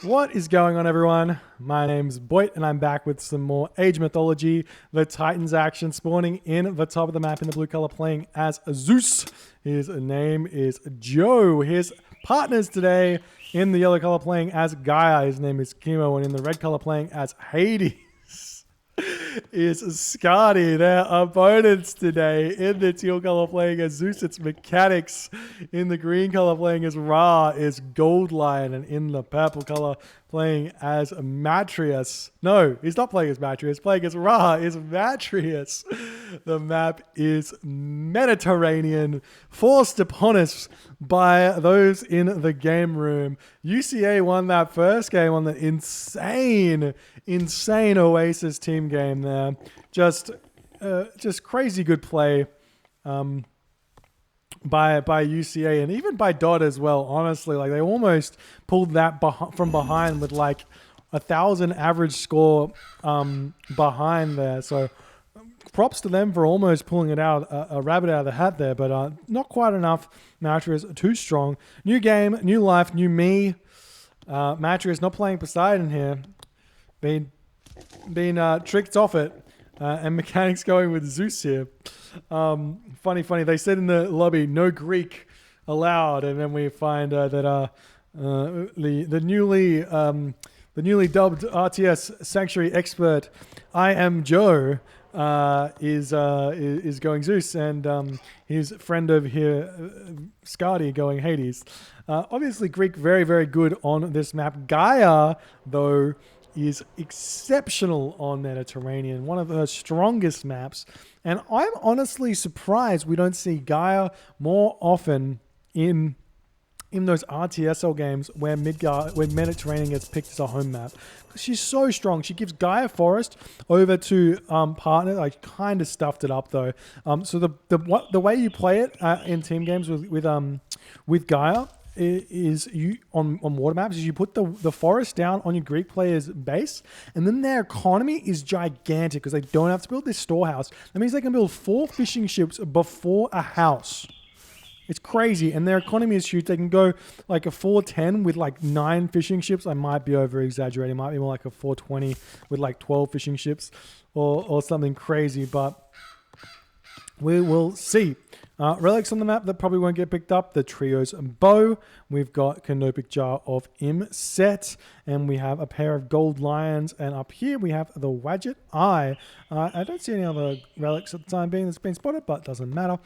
What is going on, everyone? My name's Boit, and I'm back with some more Age Mythology. The Titans action spawning in the top of the map in the blue color, playing as Zeus. His name is Joe. His partners today in the yellow color playing as Gaia. His name is Chemo, and in the red color playing as Hades is Scotty. Their opponents today in the teal color playing as Zeus, it's Mechanics. In the green color playing as Ra is Gold Lion, and in the purple color playing as Matrius. No, he's not playing as Matrius. Playing as Ra is Matrius. The map is Mediterranean, forced upon us by those in the game room. UCA won that first game on the insane Oasis team game there. Just crazy good play by UCA and even by DoD as well. Honestly, like they almost pulled that from behind with like 1,000 average score behind there. So props to them for almost pulling it out, a rabbit out of the hat there, but not quite enough. Matria is too strong. New game, new life, new me. Matria is not playing Poseidon here. Been tricked off it. And Mechanics going with Zeus here. Funny. They said in the lobby, no Greek allowed, and then we find that the newly dubbed RTS Sanctuary expert, I am Joe, is going Zeus, and his friend over here, Scotty, going Hades. Obviously, Greek very, very good on this map. Gaia, though, is exceptional on Mediterranean, one of her strongest maps. And I'm honestly surprised we don't see Gaia more often in those RTSL games where Mediterranean gets picked as a home map. Because she's so strong. She gives Gaia Forest over to partner. I kind of stuffed it up though. So the way you play it in team games with Gaia is you on water maps is you put the forest down on your Greek player's base, and then their economy is gigantic because they don't have to build this storehouse. That means they can build 4 fishing ships before a house. It's crazy, and their economy is huge. They can go like a 410 with like 9 fishing ships. I might be over exaggerating. It might be more like a 420 with like 12 fishing ships or something crazy, but we will see. Relics on the map that probably won't get picked up. The Trio's bow. We've got Canopic Jar of Imset. And we have a pair of Gold Lions. And up here we have the Wadget Eye. I don't see any other relics at the time being that's been spotted, but doesn't matter.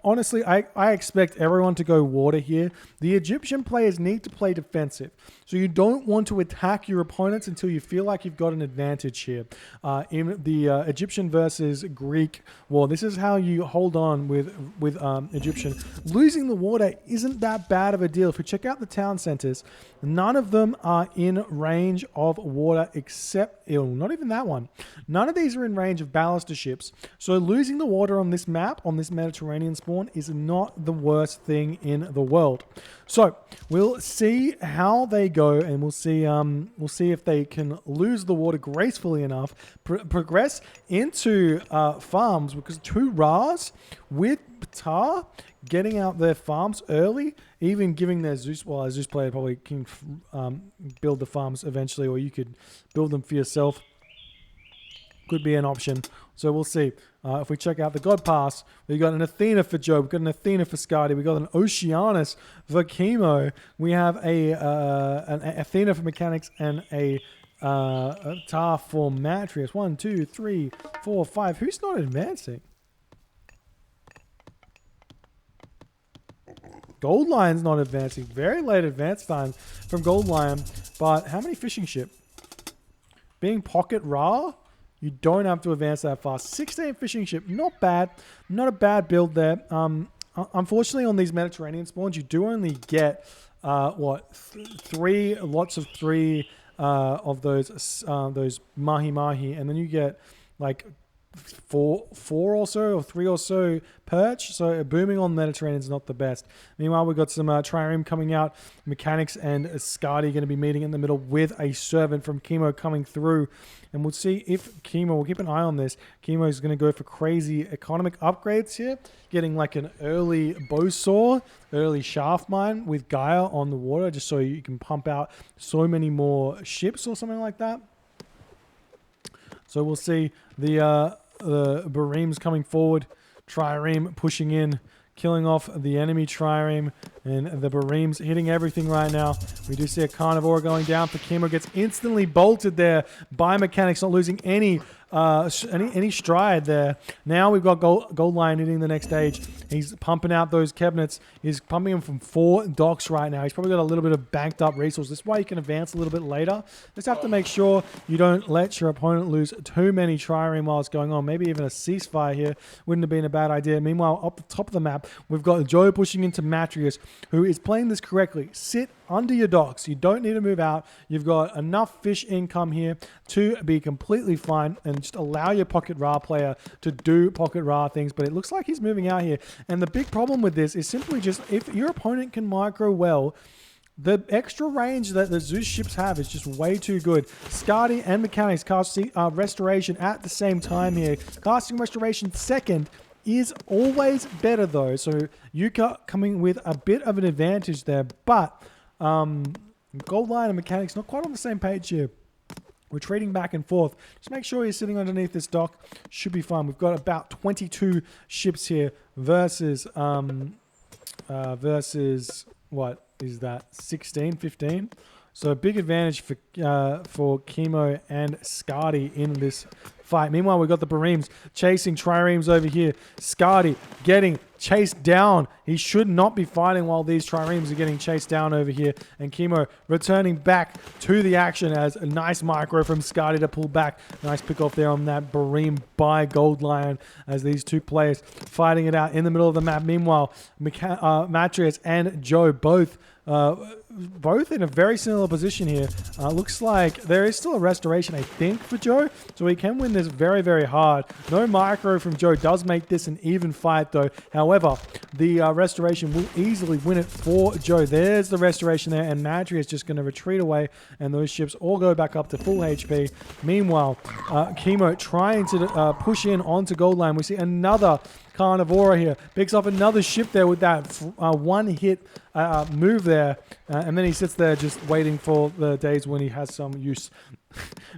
Honestly, I expect everyone to go water here. The Egyptian players need to play defensive. So you don't want to attack your opponents until you feel like you've got an advantage here. In the Egyptian versus Greek war, this is how you hold on with Egyptian. Losing the water isn't that bad of a deal. If you check out the town centers, none of them are in range of water except, not even that one. None of these are in range of ballaster ships. So losing the water on this map, on this Mediterranean spawn, is not the worst thing in the world. So we'll see how they go, and we'll see if they can lose the water gracefully enough, progress into farms, because 2 Ras with Ptah getting out their farms early, even giving their Zeus, well, a Zeus player probably can build the farms eventually, or you could build them for yourself. Could be an option. So we'll see. If we check out the God Pass, we've got an Athena for Joe. We've got an Athena for Scotty. We've got an Oceanus for Chemo. We have an Athena for Mechanics and a Tar for Matrius. 1, 2, 3, 4, 5. Who's not advancing? Gold Lion's not advancing. Very late advance time from Gold Lion. But how many fishing ship? Being Pocket Ra, you don't have to advance that fast. 16 fishing ship, not bad. Not a bad build there. Unfortunately, on these Mediterranean spawns, you do only get, 3 lots of 3 of those mahi-mahi. And then you get, like, four or so, or three or so perch. So booming on Mediterranean is not the best. Meanwhile, we've got some trireme coming out. Mechanics and Skadi going to be meeting in the middle with a servant from Chemo coming through. And we'll see if Chemo, we'll keep an eye on this. Chemo is going to go for crazy economic upgrades here, getting like an early bow saw, early shaft mine with Gaia on the water, just so you can pump out so many more ships or something like that. So we'll see the Bareems coming forward, trireme pushing in, killing off the enemy trireme, and the Bareems hitting everything right now. We do see a Carnivore going down for Chemo, gets instantly bolted there by Mechanics, not losing any stride there. Now we've got Gold Lion hitting the next stage. He's pumping out those cabinets. He's pumping them from 4 docks right now. He's probably got a little bit of banked up resource. This is why you can advance a little bit later. Just have to make sure you don't let your opponent lose too many trireme while it's going on. Maybe even a ceasefire here wouldn't have been a bad idea. Meanwhile, up the top of the map, we've got Joe pushing into Matrius, who is playing this correctly. Sit under your docks. You don't need to move out. You've got enough fish income here to be completely fine, and just allow your Pocket Ra player to do Pocket Ra things. But it looks like he's moving out here. And the big problem with this is simply just, if your opponent can micro well, the extra range that the Zeus ships have is just way too good. Skadi and Mechanics casting Restoration at the same time here. Casting Restoration second is always better though. So Yuka coming with a bit of an advantage there. But Gold Lion and Mechanics not quite on the same page here. We're trading back and forth. Just make sure you're sitting underneath this dock. Should be fine. We've got about 22 ships here versus what is that? 16, 15. So a big advantage for Chemo and Skadi in this fight. Meanwhile, we've got the Bareems chasing triremes over here. Skadi getting chased down. He should not be fighting while these triremes are getting chased down over here. And Chemo returning back to the action as a nice micro from Skadi to pull back. Nice pick off there on that Bareem by Gold Lion as these two players fighting it out in the middle of the map. Meanwhile, Matrius and Joe both in a very similar position here. Looks like there is still a restoration, I think, for Joe. So he can win this very, very hard. No micro from Joe does make this an even fight, though. However, the restoration will easily win it for Joe. There's the restoration there, and Madri is just going to retreat away, and those ships all go back up to full HP. Meanwhile, Chemo trying to push in onto Gold Line. We see another Carnivora here. Picks off another ship there with that one-hit move there. And then he sits there just waiting for the days when he has some use.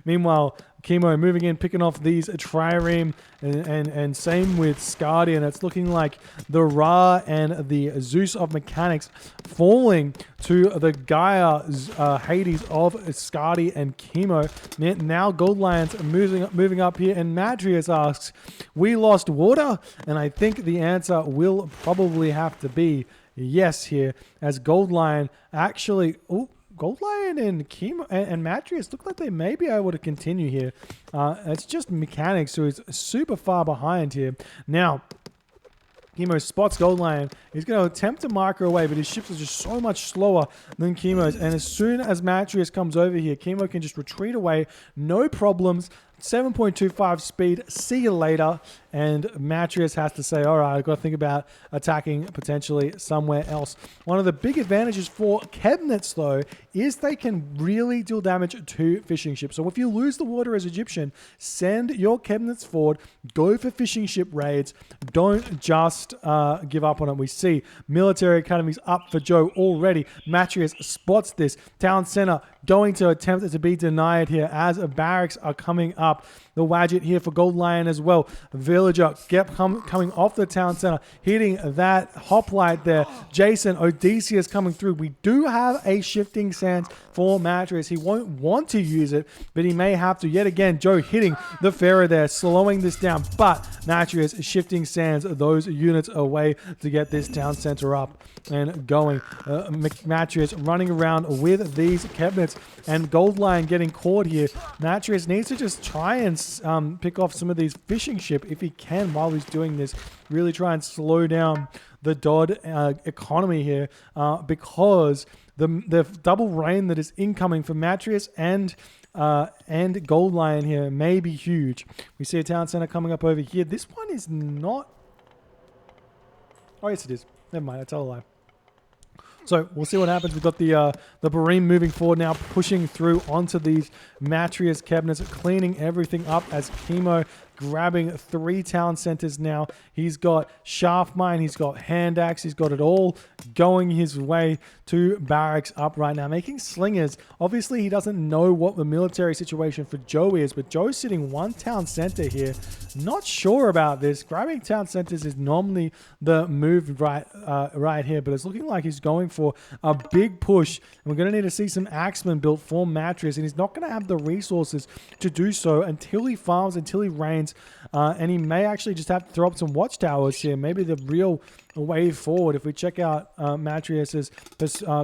Meanwhile, Chemo moving in, picking off these trireme, and same with Skadi, and it's looking like the Ra and the Zeus of Mechanics falling to the Gaia Hades of Skadi and Chemo. Now Gold Lion's moving up here, and Madrius asks, we lost water? And I think the answer will probably have to be yes here, as Gold Lion actually... Gold Lion and Chemo and Matrius look like they may be able to continue here. It's just Mechanics who is super far behind here. Now, Chemo spots Gold Lion. He's going to attempt to micro away, but his ships are just so much slower than Chemo's. And as soon as Matrius comes over here, Chemo can just retreat away. No problems. 7.25 speed. See you later. And Matrius has to say, all right, I've got to think about attacking potentially somewhere else. One of the big advantages for cabinets, though, is they can really deal damage to fishing ships. So if you lose the water as Egyptian, send your cabinets forward, go for fishing ship raids. Don't just give up on it. We see military academies up for Joe already. Matrius spots this. Town center going to attempt it to be denied here as barracks are coming up. The Wadget here for Gold Lion as well. Villager coming off the town center, hitting that hoplite there. Jason, Odysseus coming through. We do have a shifting sands for Matrius. He won't want to use it, but he may have to. Yet again, Joe hitting the Pharaoh there, slowing this down. But Matrius shifting sands those units away to get this town center up and going. Matrius running around with these cabinets, and Gold Lion getting caught here. Matrius needs to just try and pick off some of these fishing ship if he can while he's doing this. Really try and slow down the DoD economy here because the double rain that is incoming for Matrius and and Gold Lion here may be huge. We see a town center coming up over here. This one is not... Oh, yes, it is. Never mind. I tell a lie. So we'll see what happens. We've got the Bareem moving forward now, pushing through onto these Matrius cabinets, cleaning everything up as Chemo grabbing 3 town centers now. He's got Shaft Mine, he's got Hand Axe, he's got it all going his way to barracks up right now, making slingers. Obviously, he doesn't know what the military situation for Joe is, but Joe's sitting 1 town center here. Not sure about this. Grabbing town centers is normally the move right here, but it's looking like he's going for a big push, and we're going to need to see some axemen built for Matrius, and he's not going to have the resources to do so until he farms, until he rains, and he may actually just have to throw up some watchtowers here. Maybe the real way forward. If we check out Matrius's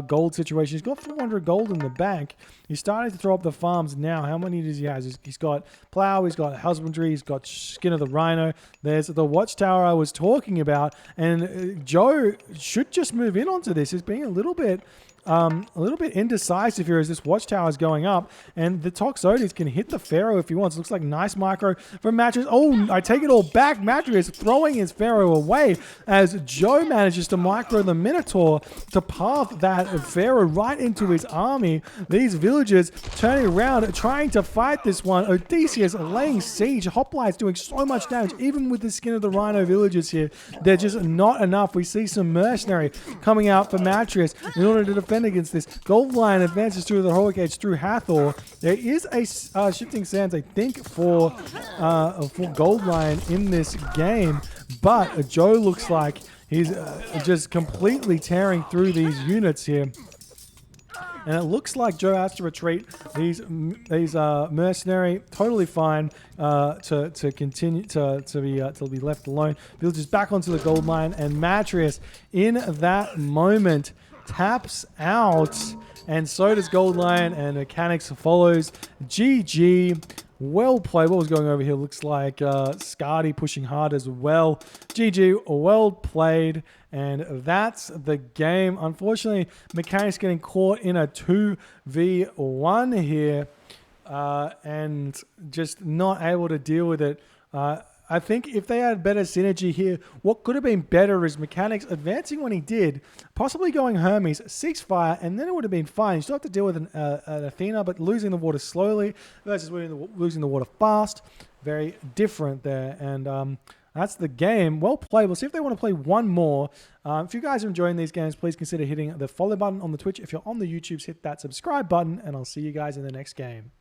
gold situation, he's got 400 gold in the bank. He's starting to throw up the farms now. How many does he have? He's got plow, he's got husbandry, he's got skin of the rhino. There's the watchtower I was talking about, and Joe should just move in onto this. He's being a little bit indecisive here as this watchtower is going up, and the Toxotes can hit the Pharaoh if he wants. Looks like nice micro from Matrius. Oh, I take it all back. Matrius throwing his Pharaoh away as Joe manages to micro the Minotaur to path that Pharaoh right into his army. These villagers turning around, trying to fight this one. Odysseus laying siege. Hoplites doing so much damage, even with the skin of the rhino villagers here. They're just not enough. We see some mercenary coming out for Matrius in order to defend against this. Gold Lion advances through the Heroic Age through Hathor. There is a Shifting Sands, I think, for Gold Lion in this game, but Joe looks like he's just completely tearing through these units here. And it looks like Joe has to retreat. These mercenary totally fine to continue to be left alone. Villagers back onto the Gold Lion, and Matrius in that moment taps out, and so does Gold Lion, and Mechanics follows. GG. Well played. What was going over here? Looks like Scardy pushing hard as well. GG. Well played. And that's the game. Unfortunately, Mechanics getting caught in a 2v1 here and just not able to deal with it. I think if they had better synergy here, what could have been better is Mechanics advancing when he did, possibly going Hermes, 6 fire, and then it would have been fine. You still have to deal with an Athena, but losing the water slowly versus losing the water fast, very different there. And that's the game. Well played. We'll see if they want to play one more. If you guys are enjoying these games, please consider hitting the follow button on the Twitch. If you're on the YouTubes, hit that subscribe button, and I'll see you guys in the next game.